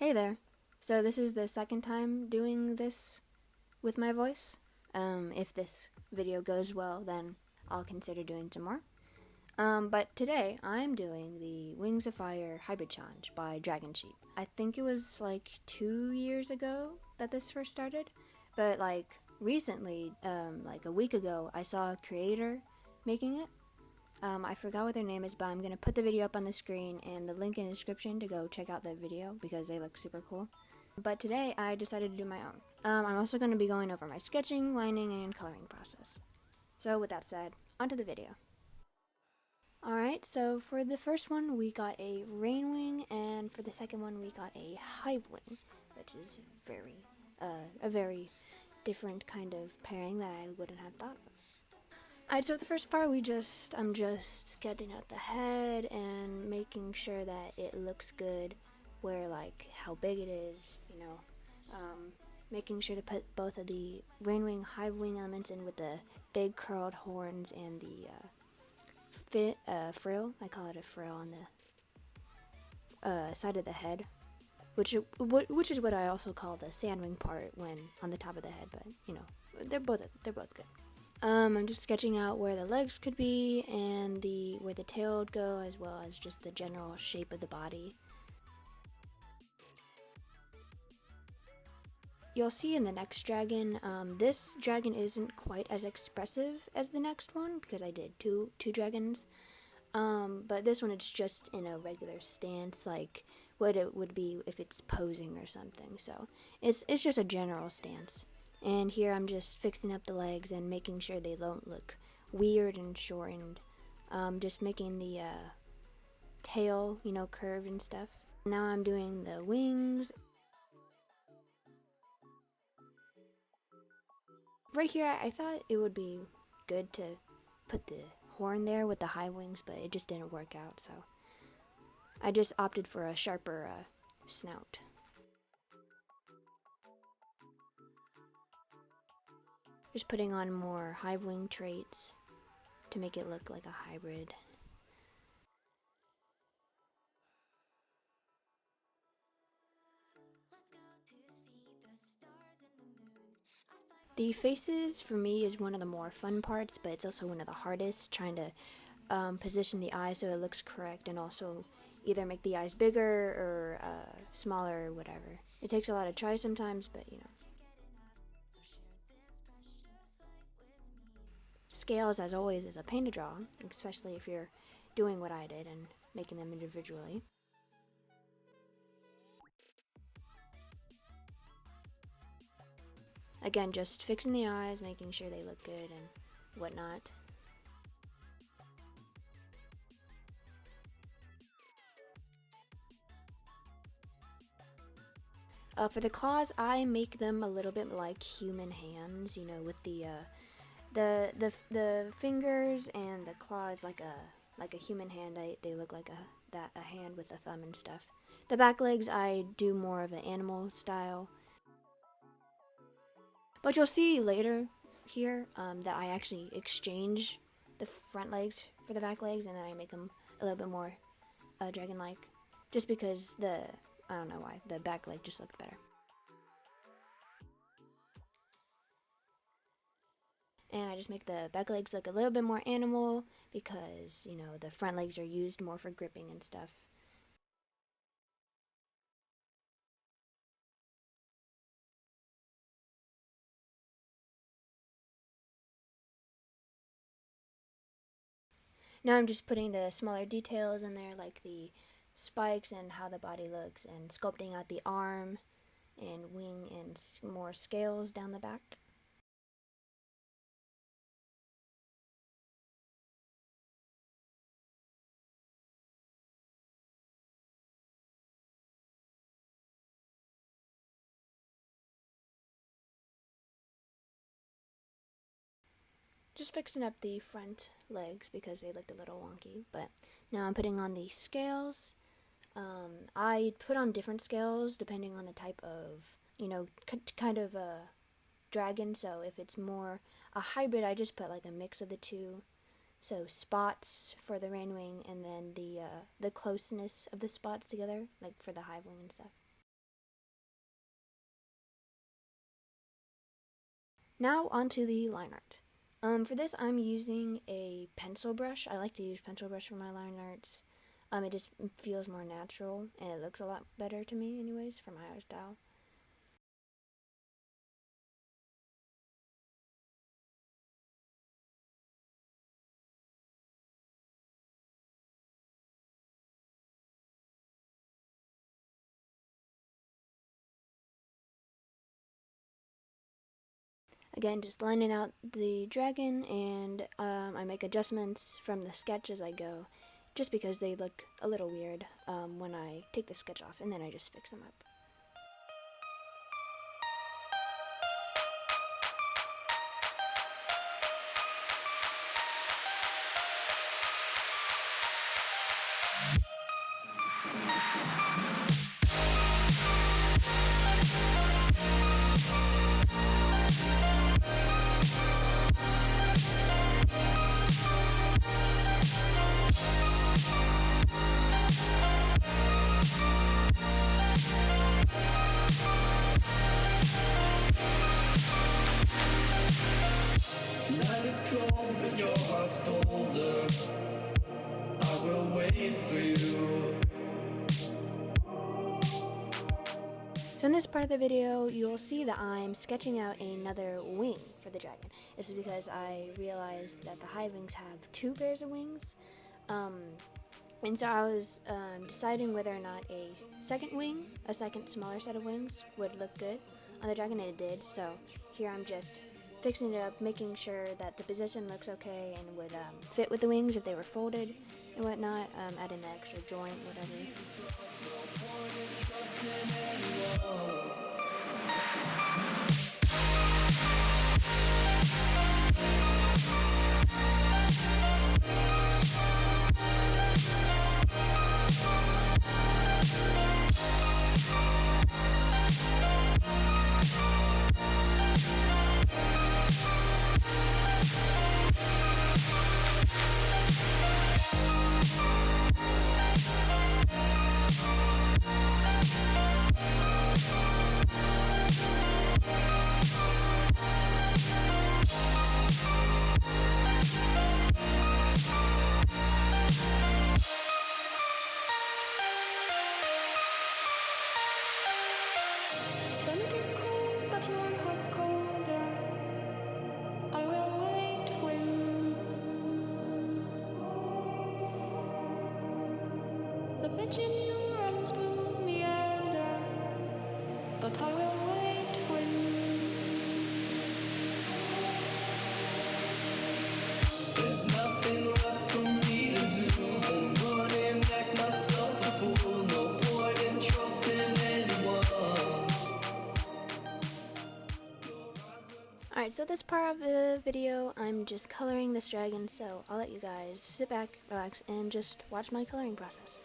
Hey there. So this is the second time doing this with my voice. If this video goes well, then I'll consider doing some more. But today I'm doing the Wings of Fire Hybrid Challenge by Dragonsheep. I think it was like 2 years ago that this first started, but like recently, like a week ago, I saw a creator making it. I forgot what their name is, but I'm going to put the video up on the screen and the link in the description to go check out that video because they look super cool. But today I decided to do my own. I'm also going to be going over my sketching, lining, and coloring process. So with that said, onto the video. Alright, so for the first one we got a rain wing, and for the second one we got a hive wing, which is a very different kind of pairing that I wouldn't have thought of. Alright, so the first part I'm just sketching out the head and making sure that it looks good, where like how big it is, making sure to put both of the rain wing, hive wing elements in with the big curled horns and the frill. I call it a frill on the side of the head, which is what I also call the sandwing part when on the top of the head. But they're both good. I'm just sketching out where the legs could be and where the tail would go, as well as just the general shape of the body. You'll see in the next dragon, this dragon isn't quite as expressive as the next one because I did two dragons. But this one it's just in a regular stance, like what it would be if it's posing or something. So it's just a general stance. And here I'm just fixing up the legs and making sure they don't look weird and shortened. Just making the tail, curved and stuff. Now I'm doing the wings. Right here, I thought it would be good to put the horn there with the high wings, but it just didn't work out, so I just opted for a sharper snout. Just putting on more hive wing traits to make it look like a hybrid. The faces for me is one of the more fun parts, but it's also one of the hardest, trying to position the eyes so it looks correct, and also either make the eyes bigger or smaller or whatever. It takes a lot of try sometimes, but Scales, as always, is a pain to draw, especially if you're doing what I did and making them individually. Again, just fixing the eyes, making sure they look good and whatnot. For the claws, I make them a little bit like human hands, with the fingers and the claws like a human hand. They look like a hand with a thumb and stuff. The back legs I do more of an animal style. But you'll see later here that I actually exchange the front legs for the back legs, and then I make them a little bit more dragon-like, just because I don't know why, the back leg just looked better. And I just make the back legs look a little bit more animal because, the front legs are used more for gripping and stuff. Now I'm just putting the smaller details in there, like the spikes and how the body looks, and sculpting out the arm and wing and more scales down the back. Just fixing up the front legs because they looked a little wonky, but now I'm putting on the scales. I put on different scales depending on the type of, kind of a dragon. So if it's more a hybrid, I just put like a mix of the two. So spots for the rain wing, and then the closeness of the spots together, like for the hive wing and stuff. Now onto the line art. For this, I'm using a pencil brush. I like to use pencil brush for my line arts. It just feels more natural, and it looks a lot better to me anyways, for my art style. Again, just lining out the dragon, and I make adjustments from the sketch as I go, just because they look a little weird when I take the sketch off, and then I just fix them up. Night is cold, but your heart's colder. I will wait for you. So in this part of the video, you'll see that I'm sketching out another wing for the dragon. This is because I realized that the hive wings have 2 pairs of wings. And so I was deciding whether or not a second wing, a second smaller set of wings, would look good on the dragon, and it did. So here I'm just fixing it up, making sure that the position looks okay and would fit with the wings if they were folded and whatnot, adding the extra joint, whatever. In your arms will meander, but I will wait for you. There's nothing left for me to do than run and act myself a fool. No point in trusting anyone. Alright, so this part of the video, I'm just coloring this dragon, so I'll let you guys sit back, relax, and just watch my coloring process.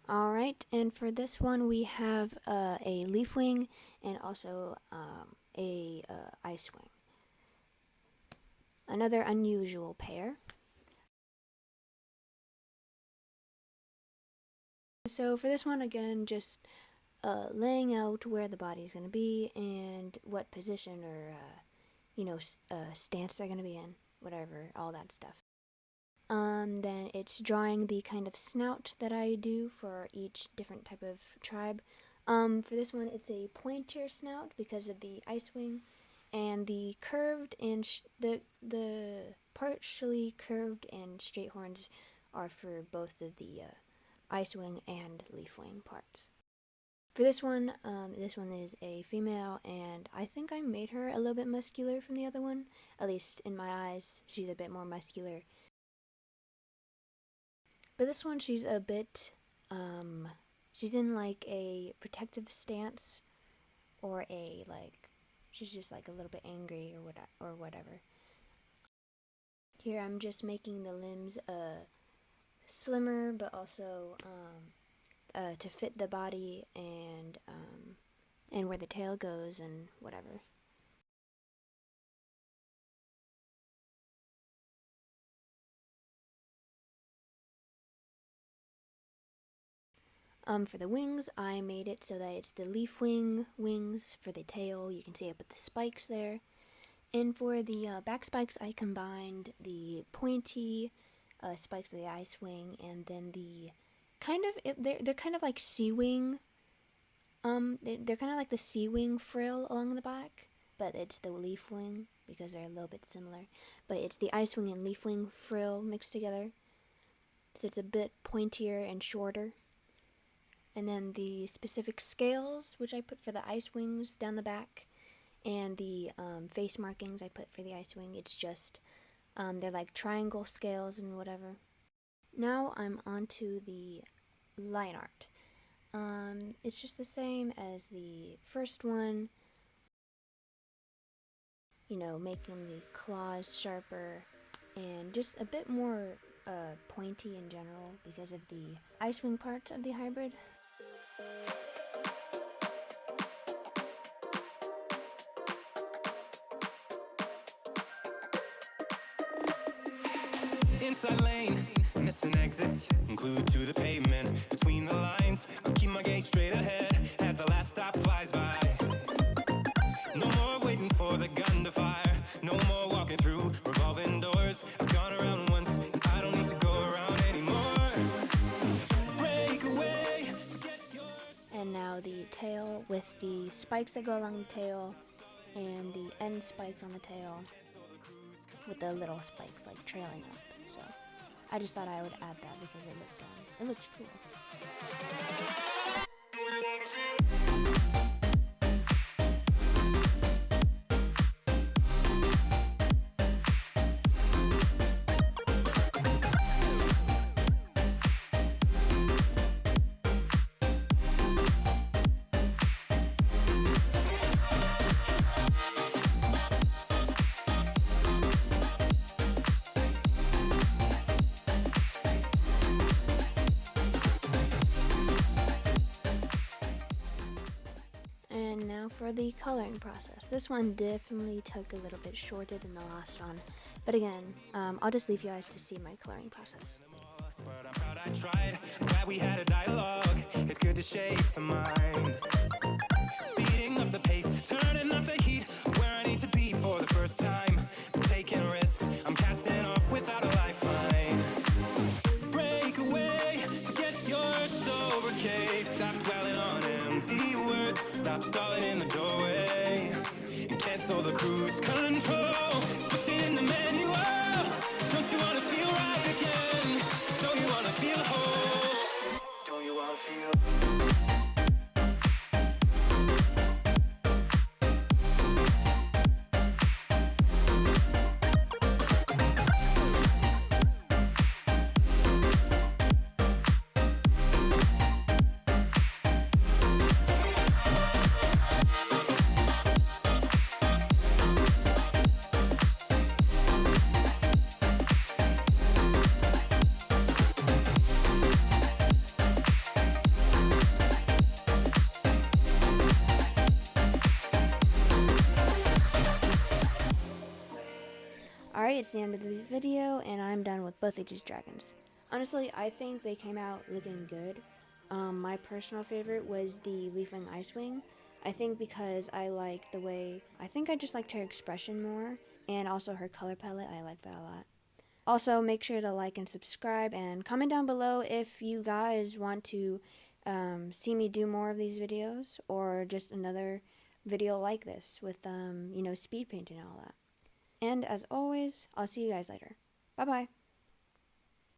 Alright, and for this one we have a leaf wing and also a ice wing. Another unusual pair. So for this one, again, just laying out where the body is going to be and what position or, stance they're going to be in, whatever, all that stuff. Then it's drawing the kind of snout that I do for each different type of tribe. For this one, it's a pointier snout because of the ice wing, and the curved and the partially curved and straight horns are for both of the ice wing and leaf wing parts. For this one is a female, and I think I made her a little bit muscular from the other one. At least in my eyes, she's a bit more muscular. But this one, she's a bit, she's in like a protective stance, or she's just like a little bit angry or whatever. Here I'm just making the limbs slimmer, but also to fit the body and where the tail goes and whatever. For the wings, I made it so that it's the leaf wings for the tail. You can see I put the spikes there. And for the back spikes, I combined the pointy spikes of the ice wing, and then the they're kind of like sea wing. They're kind of like the sea wing frill along the back, but it's the leaf wing because they're a little bit similar. But it's the ice wing and leaf wing frill mixed together, so it's a bit pointier and shorter. And then the specific scales, which I put for the ice wings down the back, and the face markings I put for the ice wing, it's just, they're like triangle scales and whatever. Now I'm on to the line art. It's just the same as the first one, making the claws sharper and just a bit more pointy in general because of the ice wing parts of the hybrid. Inside lane, missing exits, glued to the pavement. Between the lines, I'll keep my gaze straight ahead as the last stop flies by. No more waiting for the gun to fire. No more walking through revolving doors. I've gone around once, and I don't need to go around anymore. Break away, forget yours. And now the tail with the spikes that go along the tail and the end spikes on the tail with the little spikes like trailing up. So I just thought I would add that because it looked cool. And now for the coloring process. This one definitely took a little bit shorter than the last one, but again, I'll just leave you guys to see my coloring process. But I'm proud I tried. I'm glad we had a dialogue. It's good to shape the mind. Speeding up the pace, turning up the heat. Where I need to be for the first time. I'm taking risks. I'm casting off without a lifeline. Break away, forget your sober case. Stop dwelling on empty words. Stop stalling in the doorway. And cancel the cruise control. Switching in the manual. Don't you wanna feel right again? Don't you wanna feel whole? Don't you wanna feel? Alright, it's the end of the video, and I'm done with both of these dragons. Honestly, I think they came out looking good. My personal favorite was the Leafwing Icewing. I think because I like the way, I think I just liked her expression more, and also her color palette, I like that a lot. Also, make sure to like and subscribe, and comment down below if you guys want to see me do more of these videos, or just another video like this with, speed painting and all that. And as always, I'll see you guys later. Bye-bye.